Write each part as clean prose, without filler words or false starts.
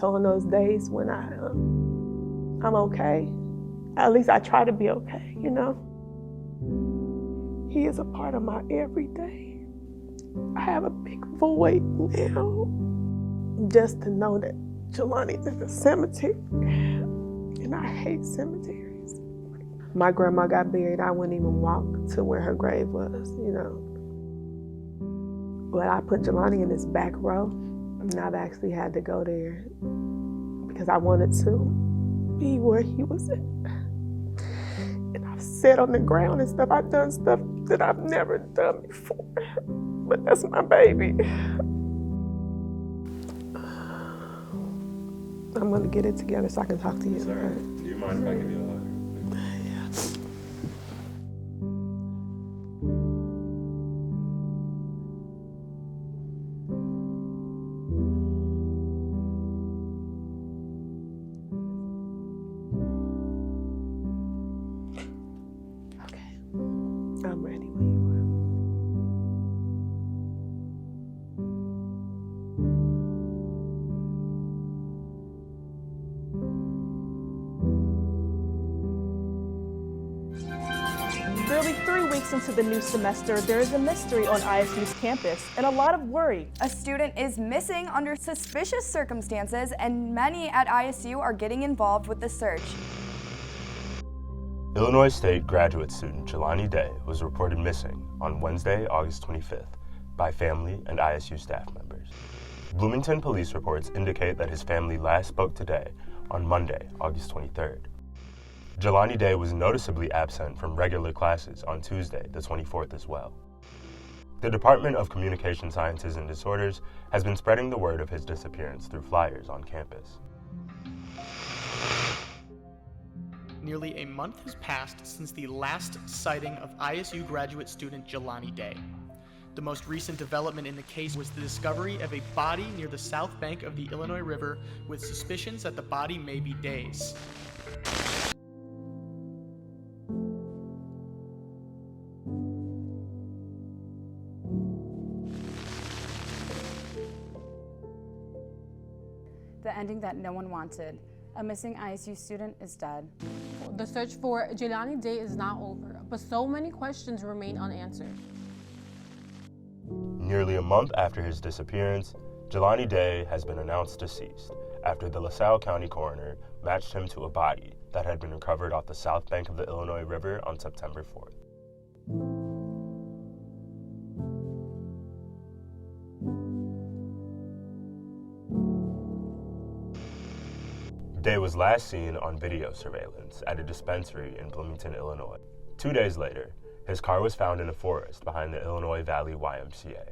So on those days when I'm okay, at least I try to be okay, you know? He is a part of my everyday. I have a big void now. Just to know that Jelani is a cemetery, and I hate cemeteries. My grandma got buried, I wouldn't even walk to where her grave was, you know. But I put Jelani in this back row, and I've actually had to go there because I wanted to be where he was at. And I've sat on the ground and stuff. I've done stuff that I've never done before. But that's my baby. I'm gonna get it together so I can talk to you. Sorry. Right? Do you mind if I give you a hug? Okay, I'm ready when you are. Barely 3 weeks into the new semester, there is a mystery on ISU's campus and a lot of worry. A student is missing under suspicious circumstances, and many at ISU are getting involved with the search. Illinois State graduate student Jelani Day was reported missing on Wednesday, August 25th, by family and ISU staff members. Bloomington police reports indicate that his family last spoke to Day on Monday, August 23rd. Jelani Day was noticeably absent from regular classes on Tuesday, the 24th as well. The Department of Communication Sciences and Disorders has been spreading the word of his disappearance through flyers on campus. Nearly a month has passed since the last sighting of ISU graduate student Jelani Day. The most recent development in the case was the discovery of a body near the south bank of the Illinois River with suspicions that the body may be Day's. The ending that no one wanted. A missing ISU student is dead. The search for Jelani Day is not over, but so many questions remain unanswered. Nearly a month after his disappearance, Jelani Day has been announced deceased after the LaSalle County coroner matched him to a body that had been recovered off the south bank of the Illinois River on September 4th. Day was last seen on video surveillance at a dispensary in Bloomington, Illinois. 2 days later, his car was found in a forest behind the Illinois Valley YMCA,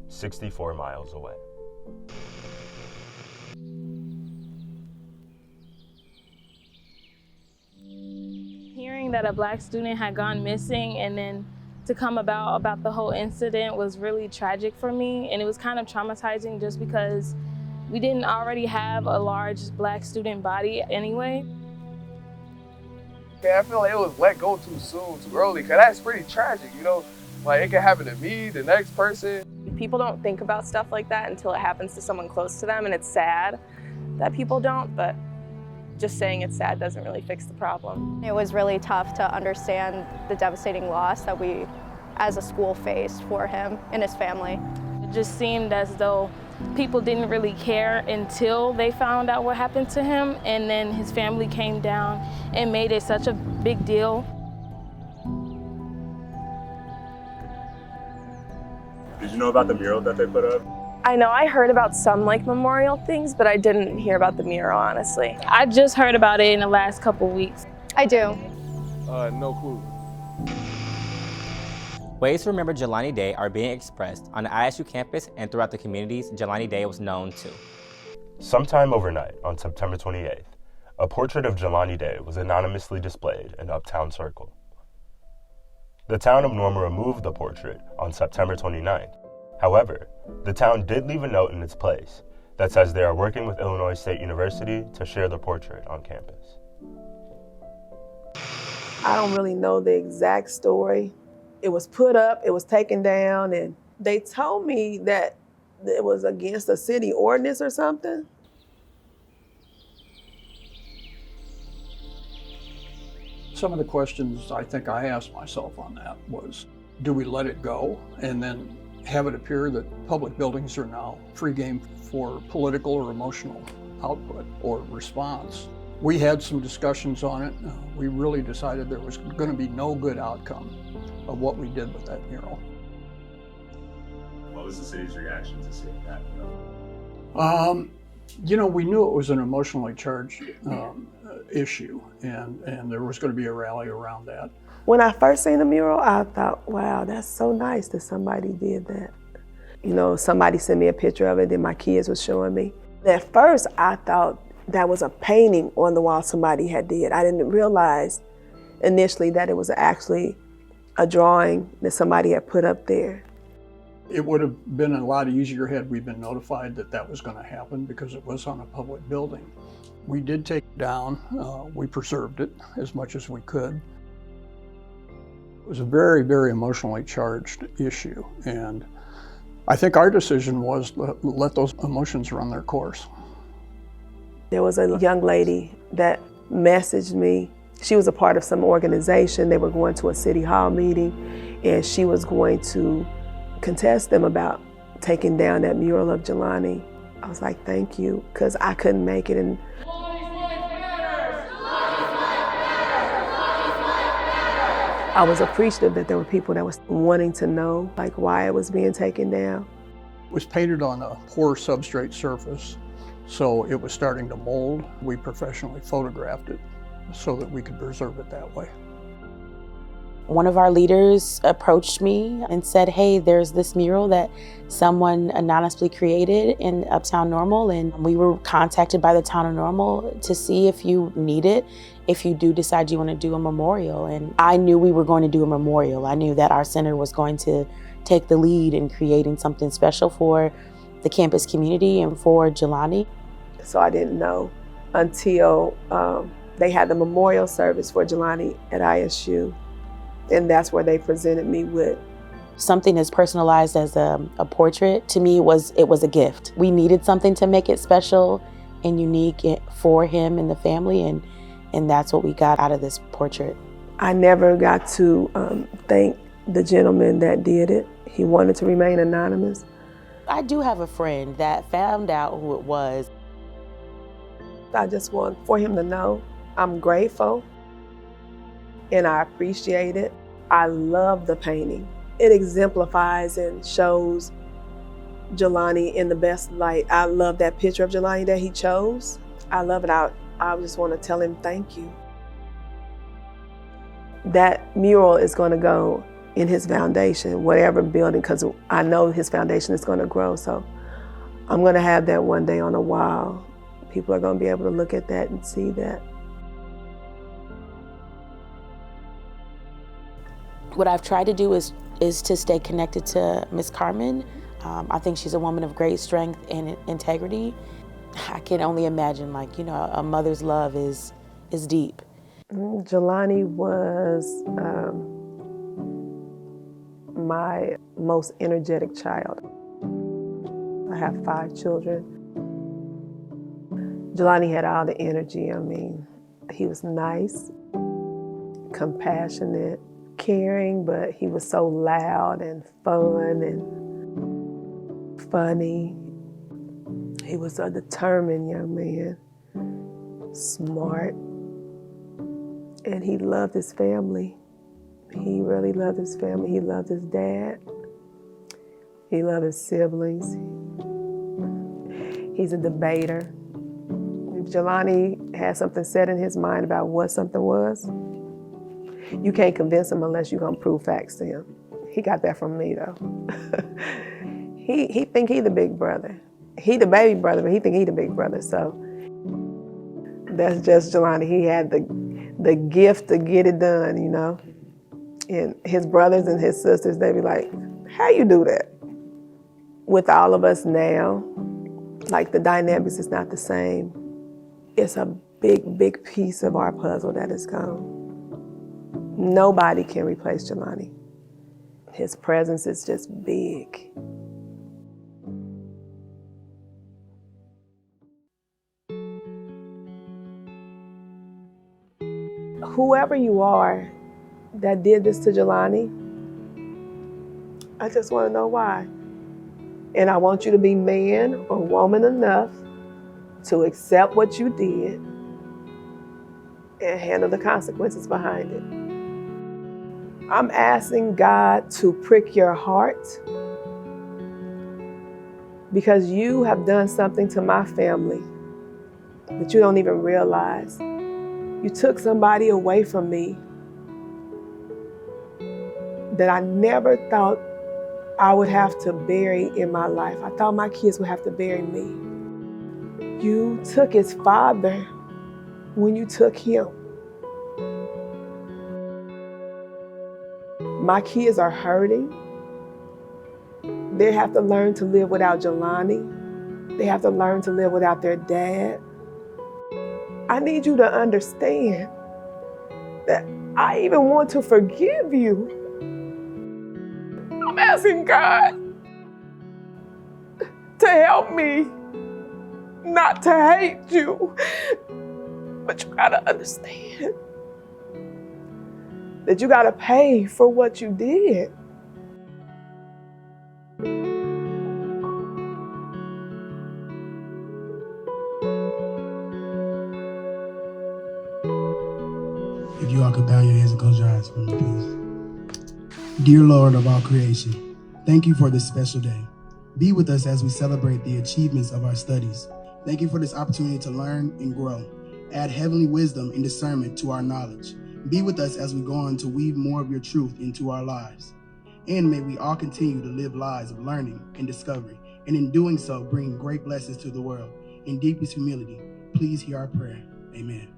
64 miles away. Hearing that a Black student had gone missing and then to come about the whole incident was really tragic for me, and it was kind of traumatizing just because we didn't already have a large Black student body anyway. Yeah, I feel like it was let go too soon, too early, because that's pretty tragic, you know? Like, it could happen to me, the next person. People don't think about stuff like that until it happens to someone close to them, and it's sad that people don't, but just saying it's sad doesn't really fix the problem. It was really tough to understand the devastating loss that we, as a school, faced for him and his family. It just seemed as though people didn't really care until they found out what happened to him, and then his family came down and made it such a big deal. Did you know about the mural that they put up? I know I heard about some memorial things, but I didn't hear about the mural, honestly. I just heard about it in the last couple weeks. I do. No clue. Ways to remember Jelani Day are being expressed on the ISU campus and throughout the communities Jelani Day was known to. Sometime overnight on September 28th, a portrait of Jelani Day was anonymously displayed in Uptown Circle. The town of Norma removed the portrait on September 29th. However, the town did leave a note in its place that says they are working with Illinois State University to share the portrait on campus. I don't really know the exact story. It was put up, it was taken down, and they told me that it was against a city ordinance or something. Some of the questions I think I asked myself on that was, do we let it go and then have it appear that public buildings are now free game for political or emotional output or response? We had some discussions on it. We really decided there was going to be no good outcome of what we did with that mural. What was the city's reaction to seeing that mural? You know, we knew it was an emotionally charged issue, and there was going to be a rally around that. When I first seen the mural, I thought, wow, that's so nice that somebody did that. You know, somebody sent me a picture of it that my kids was showing me. At first, I thought that was a painting on the wall somebody had did. I didn't realize initially that it was actually a drawing that somebody had put up there. It would have been a lot easier had we been notified that that was going to happen because it was on a public building. We did take it down. We preserved it as much as we could. It was a very, very emotionally charged issue, and I think our decision was to let those emotions run their course. There was a young lady that messaged me. She was a part of some organization. They were going to a city hall meeting, and she was going to contest them about taking down that mural of Jelani. I was like, thank you, because I couldn't make it. And I was appreciative that there were people that was wanting to know like why it was being taken down. It was painted on a poor substrate surface, so it was starting to mold. We professionally photographed it so that we could preserve it that way. One of our leaders approached me and said, hey, there's this mural that someone anonymously created in Uptown Normal, and we were contacted by the town of Normal to see if you need it, if you do decide you want to do a memorial. And I knew we were going to do a memorial. I knew that our center was going to take the lead in creating something special for the campus community and for Jelani. So I didn't know until they had the memorial service for Jelani at ISU. And that's where they presented me with something as personalized as a portrait. To me, it was a gift. We needed something to make it special and unique for him and the family, and that's what we got out of this portrait. I never got to thank the gentleman that did it. He wanted to remain anonymous. I do have a friend that found out who it was. I just want for him to know I'm grateful and I appreciate it. I love the painting. It exemplifies and shows Jelani in the best light. I love that picture of Jelani that he chose. I love it. I just want to tell him thank you. That mural is going to go in his foundation, whatever building, because I know his foundation is going to grow. So I'm going to have that one day on a wall. People are going to be able to look at that and see that. What I've tried to do is to stay connected to Miss Carmen. I think she's a woman of great strength and integrity. I can only imagine, like, you know, a mother's love is deep. Jelani was my most energetic child. I have 5 children. Jelani had all the energy. I mean, he was nice, compassionate, caring, but he was so loud and fun and funny. He was a determined young man, smart, and he loved his family. He really loved his family. He loved his dad. He loved his siblings. He's a debater. If Jelani had something set in his mind about what something was, you can't convince him unless you're gonna prove facts to him. He got that from me though. He think he the big brother. He the baby brother, but he think he the big brother. So that's just Jelani. He had the gift to get it done, you know. And his brothers and his sisters, they be like, how you do that? With all of us now, like the dynamics is not the same. It's a big, big piece of our puzzle that is gone. Nobody can replace Jelani. His presence is just big. whoever you are that did this to Jelani, I just want to know why. And I want you to be man or woman enough to accept what you did and handle the consequences behind it. I'm asking God to prick your heart because you have done something to my family that you don't even realize. You took somebody away from me that I never thought I would have to bury in my life. I thought my kids would have to bury me. You took his father when you took him. My kids are hurting. They have to learn to live without Jelani. They have to learn to live without their dad. I need you to understand that I even want to forgive you. I'm asking God to help me not to hate you. But you gotta understand that you gotta pay for what you did. If you all could bow your heads and close your eyes for me, please. Dear Lord of all creation, thank you for this special day. Be with us as we celebrate the achievements of our studies. Thank you for this opportunity to learn and grow. Add heavenly wisdom and discernment to our knowledge. Be with us as we go on to weave more of your truth into our lives. And may we all continue to live lives of learning and discovery, and in doing so, bring great blessings to the world. In deepest humility, please hear our prayer. Amen.